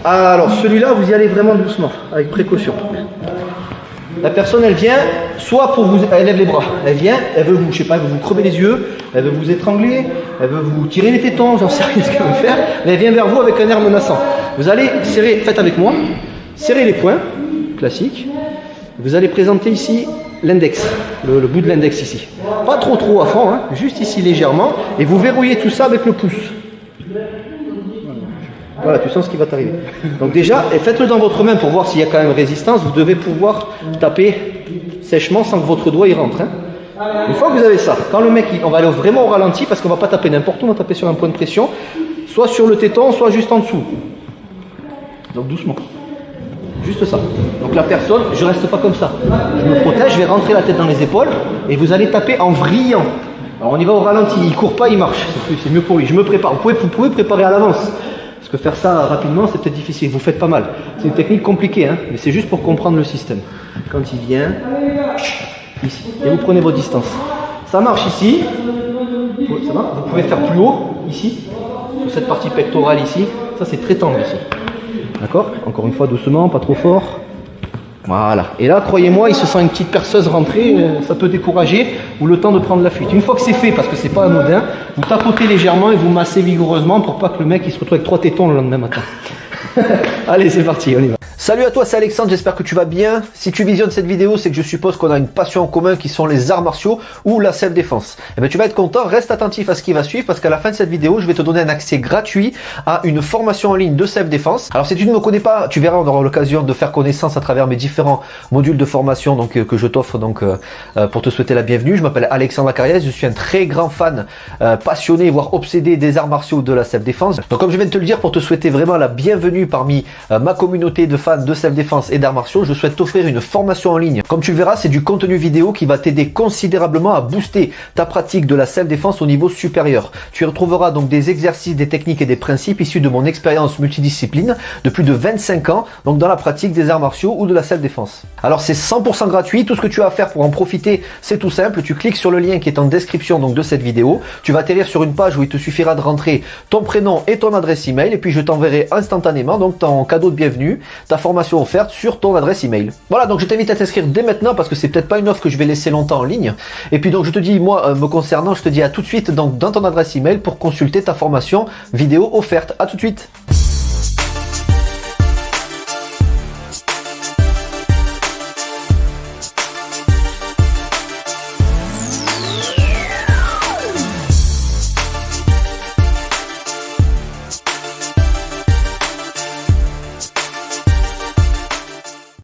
Alors celui-là, vous y allez vraiment doucement, avec précaution. La personne, elle vient, soit pour vous, elle lève les bras, elle vient, elle veut vous, je sais pas, elle veut vous crever les yeux, elle veut vous étrangler, elle veut vous tirer les tétons, j'en sais rien ce qu'elle veut faire, mais elle vient vers vous avec un air menaçant. Vous allez serrer, faites avec moi, serrez les poings, classique. Vous allez présenter ici l'index, le bout de l'index ici. Pas trop à fond, hein, juste ici légèrement, et vous verrouillez tout ça avec le pouce. Voilà, tu sens ce qui va t'arriver. Donc déjà, et faites-le dans votre main pour voir s'il y a quand même résistance. Vous devez pouvoir taper sèchement sans que votre doigt y rentre. Hein. Une fois que vous avez ça, quand le mec, on va aller vraiment au ralenti parce qu'on va pas taper n'importe où, on va taper sur un point de pression, soit sur le téton, soit juste en dessous. Donc doucement. Juste ça. Donc la personne, je reste pas comme ça. Je me protège, je vais rentrer la tête dans les épaules et vous allez taper en vrillant. Alors on y va au ralenti, il court pas, il marche. C'est mieux pour lui. Je me prépare. Vous pouvez préparer à l'avance. Parce que faire ça rapidement, c'est peut-être difficile. Vous faites pas mal. C'est une technique compliquée, hein, mais c'est juste pour comprendre le système. Quand il vient, ici, et vous prenez vos distances. Ça marche ici. Ça va. Vous pouvez faire plus haut, ici, sur cette partie pectorale ici. Ça, c'est très tendre ici. D'accord? Encore une fois, doucement, pas trop fort. Voilà. Et là, croyez-moi, il se sent une petite perceuse rentrer, ça peut décourager, ou le temps de prendre la fuite. Une fois que c'est fait, parce que c'est pas anodin, vous tapotez légèrement et vous massez vigoureusement pour pas que le mec il se retrouve avec 3 tétons le lendemain matin. Allez, c'est parti, on y va. Salut à toi, c'est Alexandre, j'espère que tu vas bien. Si tu visionnes cette vidéo, c'est que je suppose qu'on a une passion en commun qui sont les arts martiaux ou la self-défense. Et bien tu vas être content, reste attentif à ce qui va suivre parce qu'à la fin de cette vidéo, je vais te donner un accès gratuit à une formation en ligne de self-défense. Alors si tu ne me connais pas, tu verras, on aura l'occasion de faire connaissance à travers mes différents modules de formation donc, que je t'offre donc pour te souhaiter la bienvenue. Je m'appelle Alexandre Lacariès, je suis un très grand fan, passionné, voire obsédé des arts martiaux de la self-défense. Donc comme je viens de te le dire, pour te souhaiter vraiment la bienvenue parmi ma communauté de fans de self-défense et d'arts martiaux, je souhaite t'offrir une formation en ligne. Comme tu le verras, c'est du contenu vidéo qui va t'aider considérablement à booster ta pratique de la self-défense au niveau supérieur. Tu y retrouveras donc des exercices, des techniques et des principes issus de mon expérience multidiscipline de plus de 25 ans, donc dans la pratique des arts martiaux ou de la self-défense. Alors c'est 100% gratuit, tout ce que tu as à faire pour en profiter, c'est tout simple, tu cliques sur le lien qui est en description donc de cette vidéo, tu vas atterrir sur une page où il te suffira de rentrer ton prénom et ton adresse email et puis je t'enverrai instantanément donc ton cadeau de bienvenue, ta formation offerte sur ton adresse email. Voilà, donc je t'invite à t'inscrire dès maintenant parce que c'est peut-être pas une offre que je vais laisser longtemps en ligne. Et puis donc je te dis, moi me concernant, je te dis à tout de suite donc dans ton adresse email pour consulter ta formation vidéo offerte. À tout de suite.